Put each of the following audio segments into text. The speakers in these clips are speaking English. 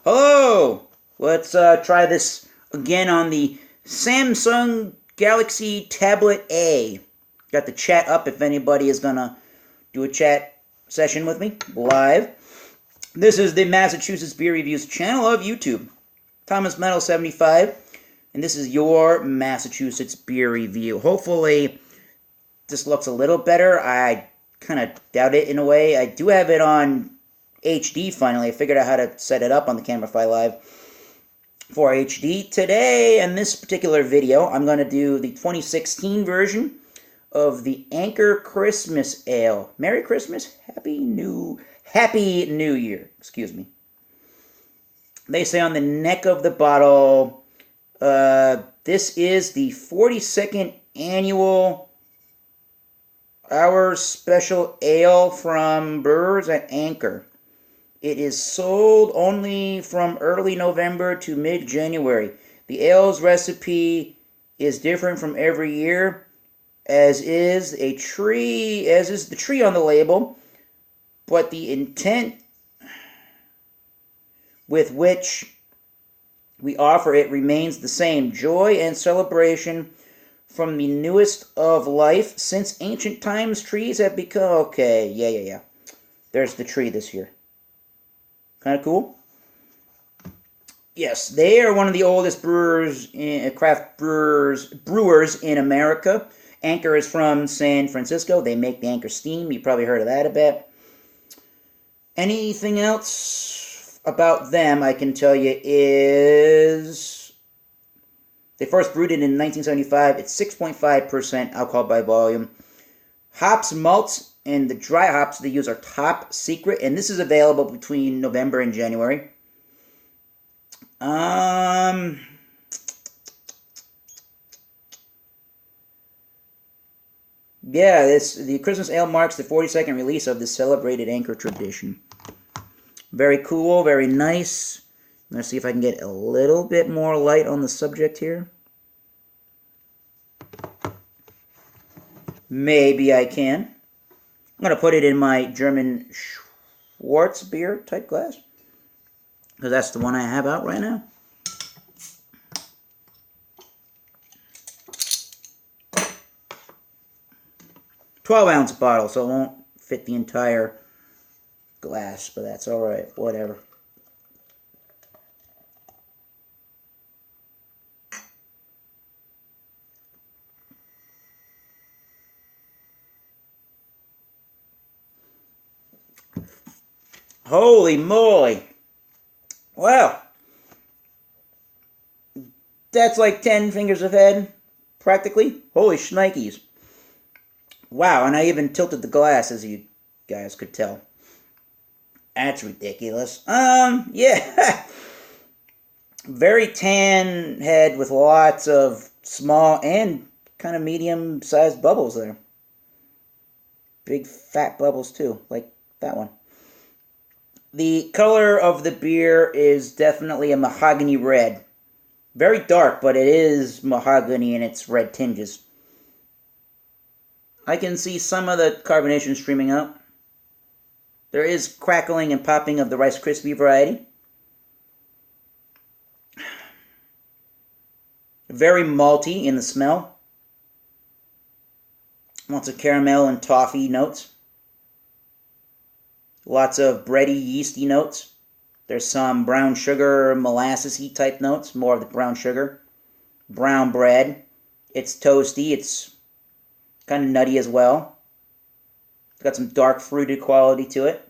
Hello! Let's try this again on the Samsung Galaxy Tablet A. Got the chat up if anybody is going to do a chat session with me live. This is the Massachusetts Beer Reviews channel of YouTube. Thomas Metal 75, and this is your Massachusetts beer review. Hopefully this looks a little better. I kind of doubt it in a way. I do have it on HD finally. I figured out how to set it up on the CameraFi Live for HD. Today, in this particular video, I'm going to do the 2016 version of the Anchor Christmas Ale. Merry Christmas, Happy New Year. Excuse me. They say on the neck of the bottle, this is the 42nd annual Our Special Ale from Brewers at Anchor. It is sold only from early November to mid-January. The ale's recipe is different from every year, as is the tree on the label, but the intent with which we offer it remains the same. Joy and celebration from the newest of life. Since ancient times, trees have become... Okay, yeah. There's the tree this year. Kind of cool. Yes, they are one of the oldest craft brewers in America. Anchor is from San Francisco. They make the Anchor Steam. You probably heard of that a bit. Anything else about them I can tell you is they first brewed it in 1975. It's 6.5% alcohol by volume. Hops, malts, and the dry hops they use are top secret, and this is available between November and January. Yeah, the Christmas Ale marks the 42nd release of the celebrated Anchor tradition. Very cool, very nice. Let's see if I can get a little bit more light on the subject here. Maybe I can. I'm going to put it in my German Schwarz beer type glass, because that's the one I have out right now. "12-ounce bottle, so it won't fit the entire glass, but that's alright, whatever. Holy moly! Wow! That's like 10 fingers of head, practically. Holy shnikes. Wow, and I even tilted the glass, as you guys could tell. That's ridiculous. Yeah. Very tan head with lots of small and kind of medium-sized bubbles there. Big fat bubbles, too, like that one. The color of the beer is definitely a mahogany red. Very dark, but it is mahogany in its red tinges. I can see some of the carbonation streaming out. There is crackling and popping of the Rice Krispie variety. Very malty in the smell. Lots of caramel and toffee notes. Lots of bready, yeasty notes. There's some brown sugar, molasses-y type notes. More of the brown sugar. Brown bread. It's toasty. It's kind of nutty as well. It's got some dark fruited quality to it.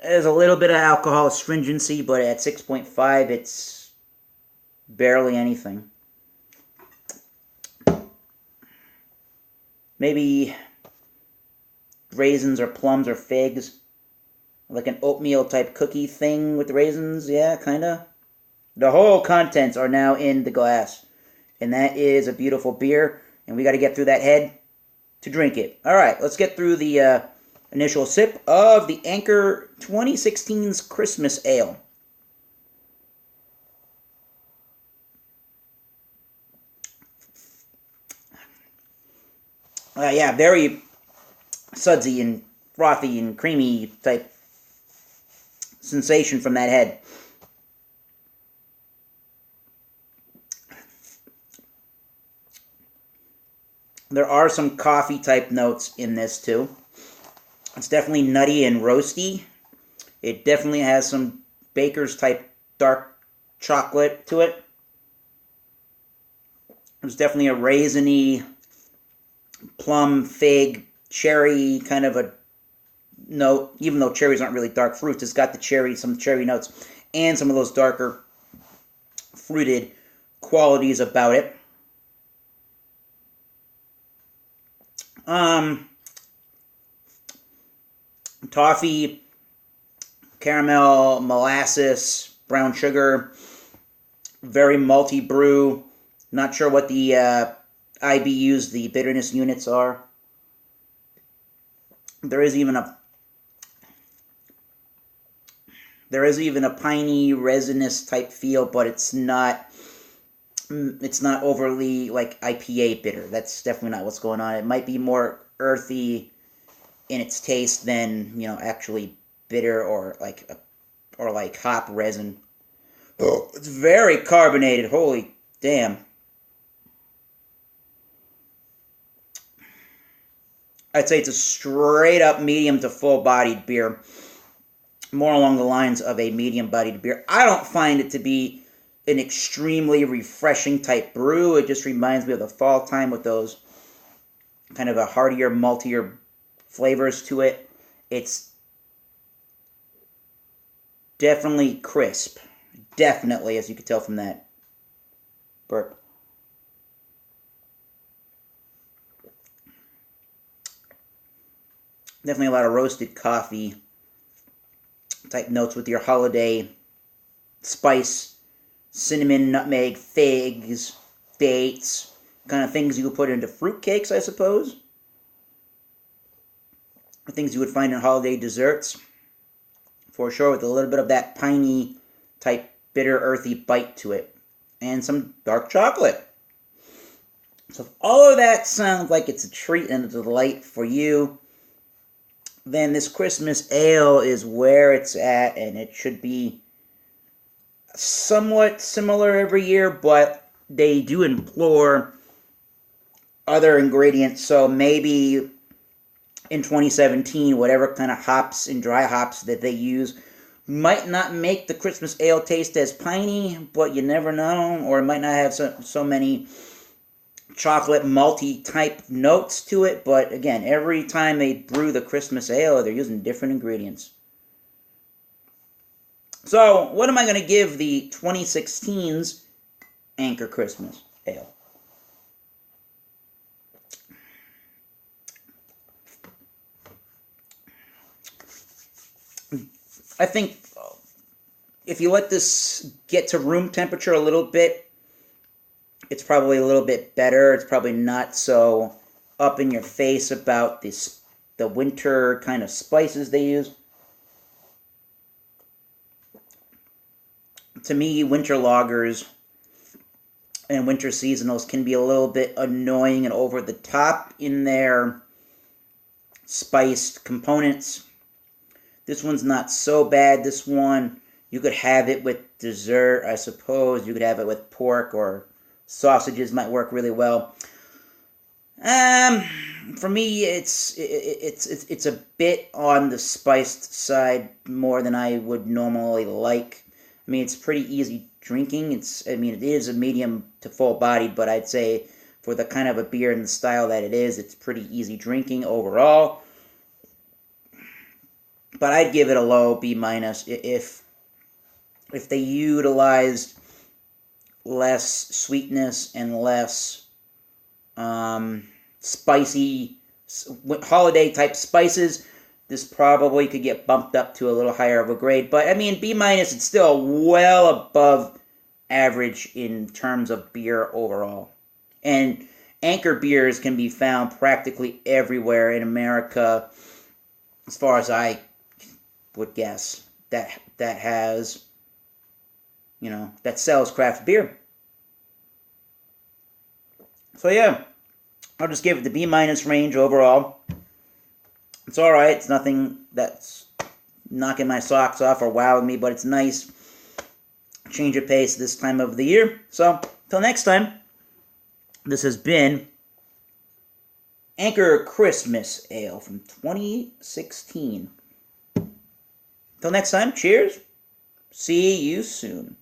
There's a little bit of alcohol astringency, but at 6.5, it's barely anything. Maybe raisins or plums or figs. Like an oatmeal type cookie thing with the raisins. Yeah, kind of. The whole contents are now in the glass. And that is a beautiful beer. And we got to get through that head to drink it. Alright, let's get through the initial sip of the Anchor 2016's Christmas Ale. Yeah, very sudsy and frothy and creamy type sensation from that head. There are some coffee type notes in this too. It's definitely nutty and roasty. It definitely has some baker's type dark chocolate to it. There's definitely a raisiny, plum, fig, cherry kind of a note, even though cherries aren't really dark fruits. It's got the cherry, some cherry notes, and some of those darker fruited qualities about it. Toffee, caramel, molasses, brown sugar, very malty brew. Not sure what the IBUs, the bitterness units are. There is even a piney, resinous type feel, but it's not overly like IPA bitter. That's definitely not what's going on. It might be more earthy in its taste than, actually bitter or like hop resin. Oh, it's very carbonated. Holy damn. I'd say it's a straight up medium to full bodied beer. More along the lines of a medium bodied beer. I don't find it to be an extremely refreshing type brew. It just reminds me of the fall time with those kind of a heartier, maltier flavors to it. It's definitely crisp. Definitely, as you can tell from that burp. Definitely a lot of roasted coffee type notes with your holiday spice, cinnamon, nutmeg, figs, dates, kind of things you would put into fruitcakes, I suppose. Things you would find in holiday desserts, for sure, with a little bit of that piney type bitter, earthy bite to it, and some dark chocolate. So if all of that sounds like it's a treat and a delight for you, then this Christmas ale is where it's at, and it should be somewhat similar every year, but they do implore other ingredients, so maybe in 2017, whatever kind of hops and dry hops that they use might not make the Christmas ale taste as piney, but you never know, or it might not have so many chocolate malty type notes to it. But again, every time they brew the Christmas ale, they're using different ingredients. So what am I going to give the 2016's Anchor Christmas Ale? I think if you let this get to room temperature a little bit, it's probably a little bit better. It's probably not so up in your face about the winter kind of spices they use. To me, winter lagers and winter seasonals can be a little bit annoying and over the top in their spiced components. This one's not so bad. This one, you could have it with dessert, I suppose. You could have it with pork, or sausages might work really well. For me, it's a bit on the spiced side more than I would normally like. I mean, it's pretty easy drinking. It is a medium to full bodied, but I'd say for the kind of a beer and the style that it is, it's pretty easy drinking overall. But I'd give it a low B- if they utilized less sweetness and less spicy holiday type spices. This probably could get bumped up to a little higher of a grade. But I mean, B-, it's still well above average in terms of beer overall. And Anchor beers can be found practically everywhere in America, as far as I would guess, that has, that sells craft beer. So yeah, I'll just give it the B- range overall. It's alright. It's nothing that's knocking my socks off or wowing me, but it's nice. Change of pace this time of the year. So, till next time, this has been Anchor Christmas Ale from 2016. Till next time, cheers. See you soon.